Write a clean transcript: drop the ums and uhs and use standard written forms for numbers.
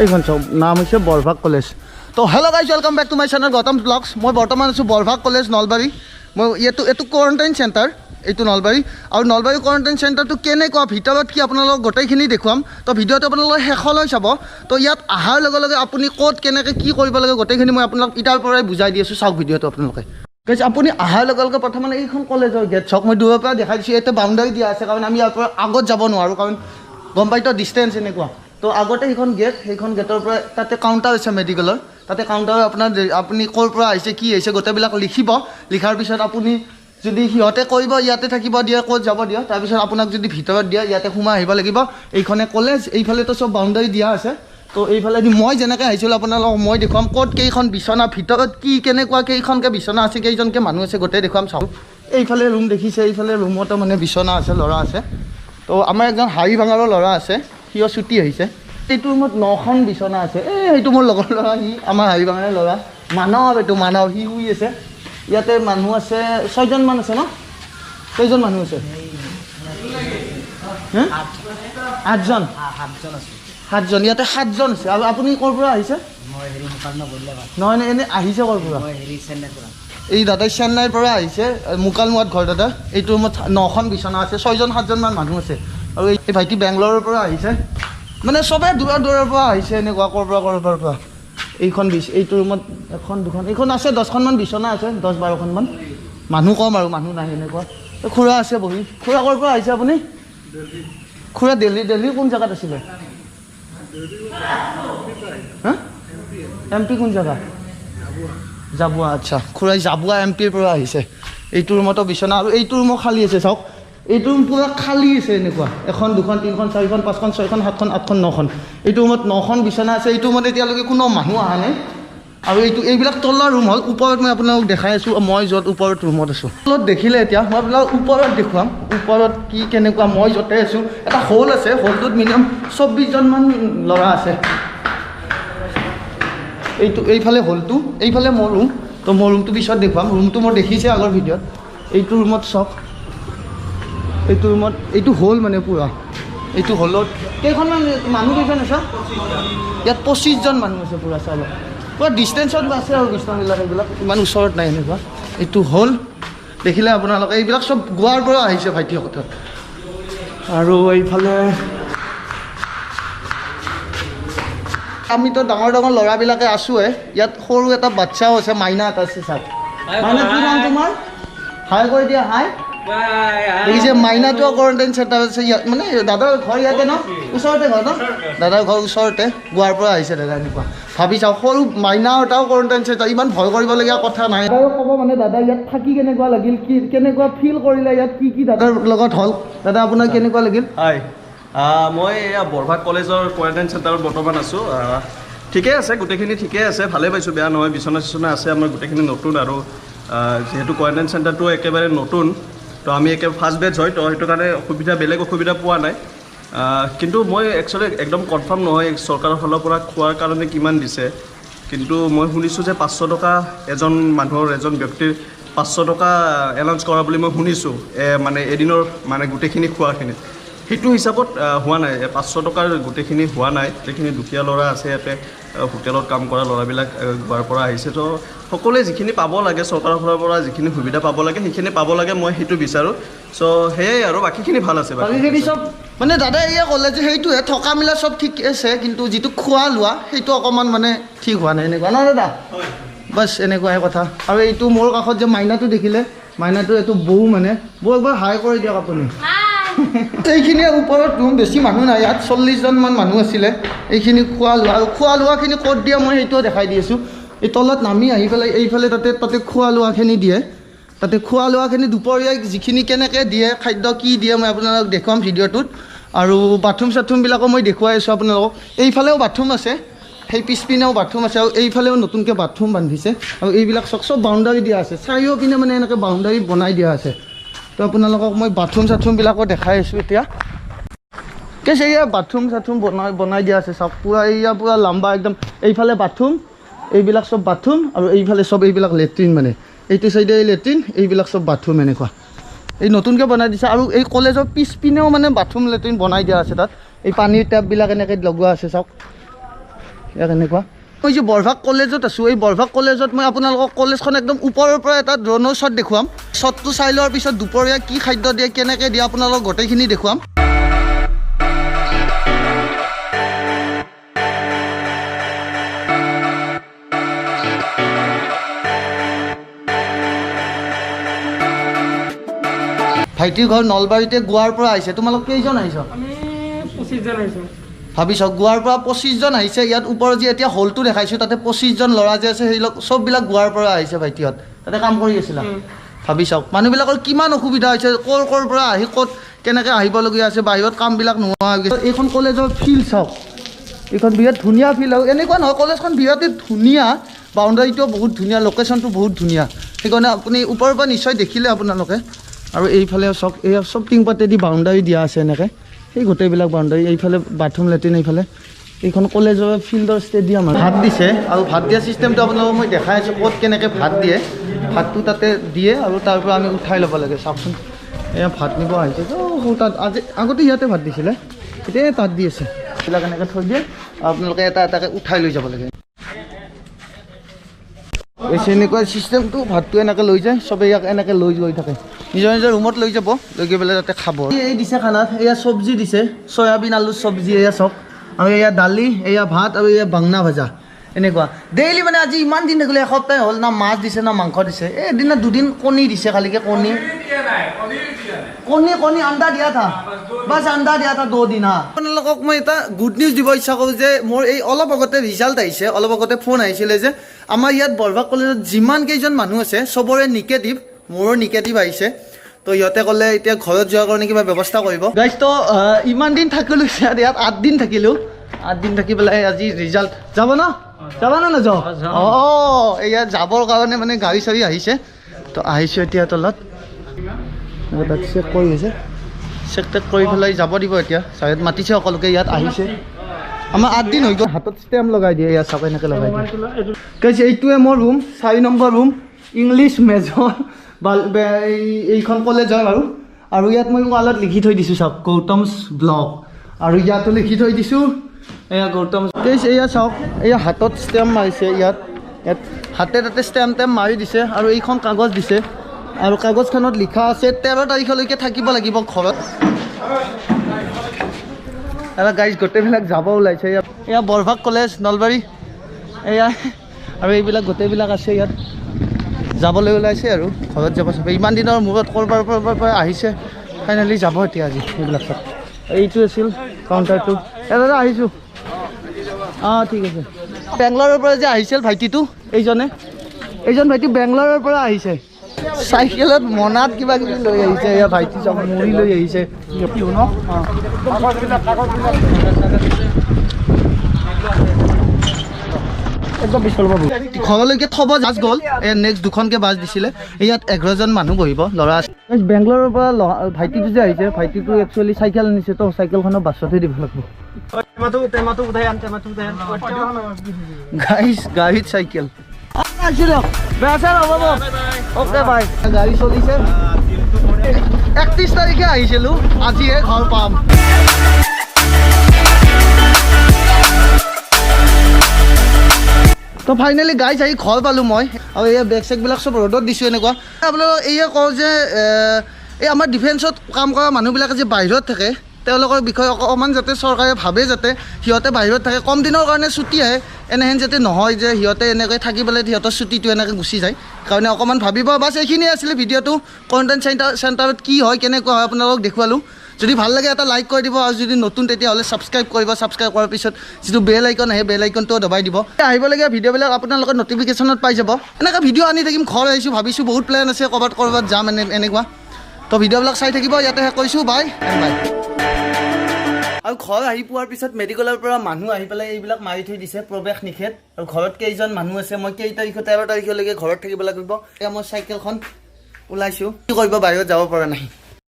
এইখন চাওক নাম হৈছে বৰভাগ কলেজ। তো hello' guys, welcome back to my channel Gautam vlogs. মই বৰ্তমান আছোঁ বৰভাগ কলেজ নলবাৰী। মই এইটো কোৱাৰেণ্টাইন চেণ্টাৰ, এইটো নলবাৰী। আৰু নলবাৰী কোৱাৰেণ্টাইন চেণ্টাৰটো কেনেকুৱা, ভিতৰত কি আপোনালোকক গোটেইখিনি দেখুৱাম। তো ভিডিঅ'টো আপোনালোকে শেষলৈ চাব। তো ইয়াত অহাৰ লগে লগে আপুনি ক'ত কেনেকৈ কি কৰিব লাগে গোটেইখিনি মই আপোনালোক ইটাৰ পৰাই বুজাই দি আছোঁ। চাওক ভিডিঅ'টো আপোনালোকে। গাইজ আপুনি অহাৰ লগে লগে প্ৰথমে এইখন কলেজৰ গেট চাওক। মই দূৰৰ পৰা দেখাই দিছোঁ। ইয়াতে বাউণ্ডাৰী দিয়া আছে কাৰণ আমি ইয়াৰ পৰা আগত যাব নোৱাৰোঁ, কাৰণ গম পাইতো ডিষ্টেঞ্চ এনেকুৱা। তো আগতে সেইখন গেটৰ পৰা তাতে কাউণ্টাৰ আছে মেডিকেলৰ। তাতে কাউণ্টাৰত আপুনি ক'ৰ পৰা আহিছে কি আহিছে গোটেইবিলাক লিখিব। লিখাৰ পিছত আপুনি যদি সিহঁতে কৰিব ইয়াতে থাকিব দিয়ে, ক'ত যাব দিয়ে, তাৰপিছত আপোনাক যদি ভিতৰত দিয়ে ইয়াতে সোমাই আহিব লাগিব। এইখনে কলেজ, এইফালেতো চব বাউণ্ডাৰী দিয়া আছে। তো এইফালেদি মই যেনেকৈ আহিছিলোঁ আপোনালোকক মই দেখুৱাম ক'ত কেইখন বিচনা, ভিতৰত কি কেনেকুৱা কেইখনকৈ বিচনা আছে, কেইজনকৈ মানুহ আছে গোটেই দেখুৱাম। চাওক এইফালে ৰুম দেখিছে, এইফালে ৰুমতো মানে বিচনা আছে, ল'ৰা আছে। তো আমাৰ একজন হাড়ি ভাঙাৰৰ ল'ৰা আছে, সিও ছুটি আহিছে। এইটো ৰুমত 9খন বিচনা আছে। সেইটো মোৰ লগৰ ল'ৰা, সি আমাৰ হাড়ি ভাঙাৰৰ ল'ৰা মানৱ, এইটো মানৱ, সি শুই আছে। ইয়াতে মানুহ আছে 6জনমান আছে ন? 6জন মানুহ আছে। 8জন 7জন, ইয়াতে 7জন আছে। আৰু আপুনি ক'ৰ পৰা আহিছে? নহয় এনেই আহিছে ক'ৰ পৰা? এই দাদাই চেন্নাইৰ পৰা আহিছে, মুকালমুৱাত ঘৰ দাদা। এইটো ৰুমত 9খন বিচনা আছে, 6জন 7জনমান মানুহ আছে। আৰু এই ভাইটি বেংগলোৰৰ পৰা আহিছে, মানে চবেই দূৰৰ পৰা আহিছে এনেকুৱা ক'ৰ পৰা। এইটো ৰুমত 1 2 এইখন আছে 10খনমান বিচনা আছে, 10-12খনমান। মানুহ কম আৰু মানুহ নাই এনেকুৱা। খুৰা আছে বহি। খুৰা ক'ৰ পৰা আহিছে আপুনি? খুৰা দিল্লীৰ কোন জেগাত আছিলে? হা MP কোন জেগা? জাবুৱা। আচ্ছা, খুৰাই জাবুৱা MPৰ পৰা আহিছে। এইটো ৰুমতো বিচনা, আৰু এইটো ৰুমো খালী আছে। চাওক এইটো ৰুম পূৰা খালী আছে এনেকুৱা। 1 2 3 4 5 6 7 8 9খন। এইটো ৰুমত 9খন বিচনা আছে। এইটো ৰুমত এতিয়ালৈকে কোনো মানুহ অহা নাই। আৰু এইবিলাক তলৰ ৰুম হ'ল। ওপৰত মই আপোনালোকক দেখাই আছোঁ, মই য'ত ওপৰত ৰুমত আছোঁ। তলত দেখিলে এতিয়া মই আপোনালোকক ওপৰত দেখুৱাম, ওপৰত কি কেনেকুৱা। মই য'তে আছোঁ এটা হল আছে, হলটোত মিনিমাম 24জনমান ল'ৰা আছে। এইফালে হলটো, এইফালে মোৰ ৰুম। তো মোৰ ৰুমটো পিছত দেখুৱাম। ৰুমটো মই দেখিছে আগৰ ভিডিঅ'ত। এইটো ৰুমত চাওক, এইটো হ'ল মানে পূৰা। এইটো হলত কেইখনমান মানুহ কেইজন আছে? ইয়াত 25জন মানুহ আছে পূৰা। চাব পূৰা ডিষ্টেঞ্চত আছে আৰু বিচনাবিলাক, এইবিলাক ইমান ওচৰত নাই এনেকুৱা। এইটো হ'ল দেখিলে আপোনালোকে, এইবিলাক চব গোৱাৰ পৰা আহিছে ভাইটিহঁতৰ। আৰু এইফালে আমিতো ডাঙৰ ল'ৰাবিলাকে আছোঁৱে। ইয়াত সৰু এটা বাচ্ছাও আছে, মাইনা এটা আছে। চাওক মাইনা, কি নাম তোমাৰ? হাই কৰি দিয়া, হাই। দেখিছে মাইনাটো কোৱাৰেণ্টাইন চেণ্টাৰ আছে ইয়াত, মানে দাদাৰ ঘৰ ইয়াতে ন, ওচৰতে ঘৰ ন, দাদাৰ ঘৰ ওচৰতে। গোৱাৰ পৰা আহিছে দাদা। এনেকুৱা ভাবি চাওক, সৰু মাইনা এটাও কোৱাৰেণ্টাইন চেণ্টাৰ, ইমান ভয় কৰিবলগীয়া কথা নাই। দাদাও ক'ব মানে দাদা ইয়াত থাকি কেনেকুৱা লাগিল, কি কেনেকুৱা ফিল কৰিলে, ইয়াত কি দাদাৰ লগত হ'ল। দাদা আপোনাৰ কেনেকুৱা লাগিল? হাই, মই এয়া বৰভাগ কলেজৰ কোৱাৰেণ্টাইন চেণ্টাৰত বৰ্তমান আছোঁ। ঠিকে আছে, গোটেইখিনি ঠিকে আছে, ভালে পাইছোঁ, বেয়া নহয়। বিচনা চিচনা আছে আমাৰ গোটেইখিনি নতুন। আৰু যিহেতু কোৱাৰেণ্টাইন চেণ্টাৰটো একেবাৰে নতুন, তো আমি ফাৰ্ষ্ট বেটছ হয়, তো সেইটো কাৰণে বেলেগ অসুবিধা পোৱা নাই। কিন্তু মই একচুৱেলি একদম কনফাৰ্ম নহয় চৰকাৰৰ ফালৰ পৰা খোৱাৰ কাৰণে কিমান দিছে। কিন্তু মই শুনিছোঁ যে 500 টকা এজন ব্যক্তিৰ 500 টকা এনাউন্স কৰা বুলি মই শুনিছোঁ, মানে এদিনৰ মানে গোটেইখিনি খোৱাখিনি। সেইটো হিচাপত হোৱা নাই, 500 টকাৰ গোটেইখিনি হোৱা নাই। গোটেইখিনি দুখীয়া ল'ৰা আছে ইয়াতে, হোটেলত কাম কৰা ল'ৰাবিলাক গোৱাৰ পৰা আহিছে। তো সকলোৱে যিখিনি পাব লাগে চৰকাৰৰ ফালৰ পৰা, যিখিনি সুবিধা পাব লাগে সেইখিনি পাব লাগে, মই সেইটো বিচাৰোঁ। চ' সেয়াই আৰু বাকীখিনি ভাল আছে। বাকীখিনি চব মানে দাদাই এয়ে ক'লে যে সেইটোৱে থকা মিলা চব ঠিক আছে, কিন্তু যিটো খোৱা লোৱা সেইটো অকণমান মানে ঠিক হোৱা নাই, এনেকুৱা ন দাদা? বাছ এনেকুৱাই কথা। আৰু এইটো মোৰ কাষত যে মাইনাটো দেখিলে, মাইনাটো এইটো বৌ, মানে বৌ একবাৰ হাই কৰি দিয়ক আপুনি। এইখিনি ওপৰত ৰুম, বেছি মানুহ নাই ইয়াত, 40জনমান মানুহ আছিলে। এইখিনি খোৱা লোৱাখিনি ক'ত দিয়ে মই সেইটোও দেখাই দি আছোঁ। এই তলত নামি আহি পেলাই এইফালে তাতে খোৱা লোৱাখিনি দিয়ে। তাতে খোৱা লোৱাখিনি দুপৰীয়া যিখিনি কেনেকৈ দিয়ে, খাদ্য কি দিয়ে মই আপোনালোকক দেখুৱাম ভিডিঅ'টোত। আৰু বাথৰুমবিলাকো মই দেখুৱাই আছোঁ আপোনালোকক। এইফালেও বাথৰুম আছে, সেই পিছপিনেও বাথৰুম আছে, আৰু এইফালেও নতুনকৈ বাথৰুম বান্ধিছে। আৰু এইবিলাক চব বাউণ্ডাৰী দিয়া আছে, চাৰিওপিনে মানে এনেকৈ বাউণ্ডাৰী বনাই দিয়া আছে। তো আপোনালোকক মই বাথৰুমবিলাকো দেখাই আছোঁ এতিয়া। কেছে এয়া বাথৰুম বনাই দিয়া আছে। চাওক পূৰা পূৰা লাম্বা একদম। এইফালে বাথৰুম, এইবিলাক চব বাথৰুম, আৰু এইফালে চব এইবিলাক লেট্ৰিন, মানে এইটো চাইডে লেট্ৰিন, এইবিলাক চব বাথৰুম এনেকুৱা। এই নতুনকৈ বনাই দিছে। আৰু এই কলেজৰ পিছপিনেও মানে বাথৰুম লেট্ৰিন বনাই দিয়া আছে। তাত এই পানীৰ টেপবিলাক এনেকৈ লগোৱা আছে। চাওক ইয়াক এনেকুৱা মই যে বৰভাগ কলেজত আছোঁ এই বৰভাগ কলেজত মই আপোনালোকক কলেজখন একদম ওপৰৰ পৰা এটা ড্ৰোনৰ শ্বট দেখুৱাম শ্বটটো চাই লোৱাৰ পিছত দুপৰীয়া কি খাদ্য দিয়ে কেনেকৈ দিয়ে আপোনালোকক গোটেইখিনি দেখুৱাম ভাইটিৰ ঘৰ নলবাৰীতে গোৱাৰ পৰা আহিছে তোমালোক কেইজন আহিছ আমি 25 জন আহিছোঁ ভাবিছ গোৱাৰ পৰা 25 জন আহিছে ইয়াত ওপৰত যে এতিয়া হলটো দেখাইছোঁ তাতে 25 জন ল'ৰা যে আছে সেইবিলাক চববিলাক গোৱাৰ পৰা আহিছে ভাইটিহঁত তাতে কাম কৰি আছিলা ভাবি চাওক মানুহবিলাকৰ কিমান অসুবিধা হৈছে ক'ৰ পৰা আহি ক'ত কেনেকৈ আহিবলগীয়া আছে বাহিৰত কামবিলাক নোহোৱা হৈ গৈছে এইখন কলেজৰ ফিল্ড চাওক এইখন বিৰাট ধুনীয়া ফিল্ড আৰু এনেকুৱা নহয় কলেজখন বিৰাটেই ধুনীয়া বাউণ্ডাৰীটো বহুত ধুনীয়া লোকেশ্যনটো বহুত ধুনীয়া সেইকাৰণে আপুনি ওপৰৰ পৰা নিশ্চয় দেখিলে আপোনালোকে আৰু এইফালে চাওক এই চব টিংপাতেদি বাউণ্ডাৰী দিয়া আছে এনেকৈ এই গোটেইবিলাক বাউণ্ডাৰী এইফালে বাথৰুম লেট্ৰিন এইফালে এইখন কলেজৰ ফিল্ডৰ ষ্টেডিয়াম ভাত দিছে আৰু ভাত দিয়া ছিষ্টেমটো আপোনালোকক মই দেখাই আছোঁ ক'ত কেনেকৈ ভাত দিয়ে ভাতটো তাতে দিয়ে আৰু তাৰ পৰা আমি উঠাই ল'ব লাগে চাওকচোন এয়া ভাত নিব আহিছে তাত আজি আগতে ইয়াতে ভাত দিছিলে এতিয়া তাত দি আছে এইবিলাক এনেকৈ থৈ দিয়ে আপোনালোকে এটা এটাকৈ উঠাই লৈ যাব লাগে এনেকুৱা ছিষ্টেমটো ভাতটো এনেকৈ লৈ যায় চবেই ইয়াক এনেকৈ লৈ গৈ থাকে নিজৰ নিজৰ ৰুমত লৈ যাব লৈ গৈ পেলাই তাতে খাব এই দিছে খানাত এয়া চব্জি দিছে চয়াবিন আলু চব্জি এয়া চব আৰু এয়া দালি এয়া ভাত আৰু এয়া বাংনা ভাজা এনেকুৱা ডেইলি মানে আজি ইমান দিন থাকিলে এসপ্তাহ হ'ল না মাছ দিছে না মাংস দিছে এদিন না দুদিন কণী দিছে খালিকৈ কণী আন্দা দিয়া থা বাছ আন্দা দিয়া থা 2 দিন আপোনালোকক মই এটা গুড নিউজ দিব ইচ্ছা কৰোঁ যে মোৰ এই অলপ আগতে ৰিজাল্ট আহিছে অলপ আগতে ফোন আহিছিলে যে আমাৰ ইয়াত বৰভাগ কলেজত যিমান কেইজন মানুহ আছে চবৰে নিগেটিভ মোৰো নিগেটিভ আহিছে তো ইহঁতে ক'লে এতিয়া ঘৰত যোৱাৰ কাৰণে কিবা ব্যৱস্থা কৰিব গাইজ তো ইমান দিন থাকিলোঁ ইয়াত 8 দিন থাকিলোঁ 8 দিন থাকি পেলাই আজি ৰিজাল্ট যাব ন যাবা না নাযাওঁ অঁ এয়া যাবৰ কাৰণে মানে গাড়ী চাড়ী আহিছে তো আহিছোঁ এতিয়া তলত তাত চেক কৰি আছে চেক টেক কৰি পেলাই যাব দিব এতিয়া চাইড মাতিছে সকলোকে ইয়াত আহিছে আমাৰ 8 দিন হৈ গ'ল হাতত ষ্টেম্প লগাই দিয়ে ইয়াত চাব এনেকৈ লগাই দিয়ে কৈছে এইটোৱে মোৰ room 4 number room English major এইখন কলেজ হয় বাৰু আৰু ইয়াত মই ৱালত লিখি থৈ দিছোঁ চাওক গৌতমছ ব্লগ আৰু ইয়াতো লিখি থৈ দিছোঁ এয়া গৌতম এয়া চাওক এয়া হাতত ষ্টেম্প মাৰিছে ইয়াত হাতে তাতে ষ্টেম্প মাৰি দিছে আৰু এইখন কাগজ দিছে আৰু কাগজখনত লিখা আছে 13 তাৰিখলৈকে থাকিব লাগিব ঘৰত আৰু গাইজ গোটেইবিলাক যাব ওলাইছে এয়া বৰভাগ কলেজ নলবাৰী এয়া আৰু এইবিলাক গোটেইবিলাক আছে ইয়াত যাবলৈ ওলাইছে আৰু ঘৰত যাব চবে ইমান দিনৰ মূৰত ক'ৰবাৰ পৰা আহিছে ফাইনেলি যাব এতিয়া আজি এইবিলাক চব এইটো আছিল কাউণ্টাৰটো দাদা আহিছোঁ অঁ ঠিক আছে বেংগলোৰৰ পৰা যে আহিছিল ভাইটিটো এইজন ভাইটি বেংগলোৰৰ পৰা আহিছে চাইকেলত মনাত কিবা কিবি লৈ আহিছে এয়া ভাইটি চব মুড়ি লৈ আহিছে একদম পিছফালৰ পৰা ঘৰলৈকে থ'ব জাজ গ'ল এয়া নেক্সট দুখনকৈ বাছ দিছিলে ইয়াত 11জন মানুহ বহিব ল'ৰা আছে বেংগলোৰৰ পৰা ভাইটিটো যে আহিছে ভাইটিটো একচুৱেলি চাইকেল আনিছে তো চাইকেলখনৰ বাছতহে দিব লাগিব গাড়ীত চাইকেল অ'কে বাই গাড়ী চলিছে 31 তাৰিখে আহিছিলোঁ আজিহে ঘৰ পাম তো ফাইনেলি গাইজ আহি ঘৰ পালোঁ মই আৰু এই বেগ চেগবিলাক চব ৰ'দত দিছোঁ এনেকুৱা আপোনালোকক এয়ে কওঁ যে এই আমাৰ ডিফেন্সত কাম কৰা মানুহবিলাকে যে বাহিৰত থাকে তেওঁলোকৰ বিষয়ে অকণমান যাতে চৰকাৰে ভাবে যাতে সিহঁতে বাহিৰত থাকে কম দিনৰ কাৰণে ছুটি আহে এনেহেন যাতে নহয় যে সিহঁতে এনেকৈ থাকি পেলাই সিহঁতৰ ছুটিটো এনেকৈ গুচি যায় কাৰণে অকণমান ভাবিব বাছ এইখিনিয়ে আছিলে ভিডিঅ'টো কোৱাৰেণ্টাইন চেণ্টাৰত কি হয় কেনেকুৱা হয় আপোনালোকক দেখুৱালোঁ যদি ভাল লাগে এটা লাইক কৰি দিব আৰু যদি নতুন তেতিয়াহ'লে ছাবস্ক্ৰাইব কৰিব ছাবস্ক্ৰাইব কৰাৰ পিছত যিটো বেল আইকন আহে বেল আইকনটো দবাই দিব আহিবলগীয়া ভিডিঅ'বিলাক আপোনালোকৰ নটিফিকেশ্যনত পাই যাব এনেকৈ ভিডিঅ' আনি থাকিম ঘৰ আহিছোঁ ভাবিছোঁ বহুত প্লেন আছে ক'ৰবাত যাম এনেকুৱা তো ভিডিঅ'বিলাক চাই থাকিব ইয়াতে শেষ কৰিছোঁ বাই বাই আৰু ঘৰ আহি পোৱাৰ পিছত মেডিকেলৰ পৰা মানুহ আহি পেলাই এইবিলাক মাৰি থৈ দিছে প্ৰৱেশ নিষেধ আৰু ঘৰত কেইজন মানুহ আছে মই কেই তাৰিখে 13 তাৰিখলৈকে ঘৰত থাকিব লাগিব এয়া মই চাইকেলখন ওলাইছোঁ কি কৰিব বাহিৰত যাব পৰা নাই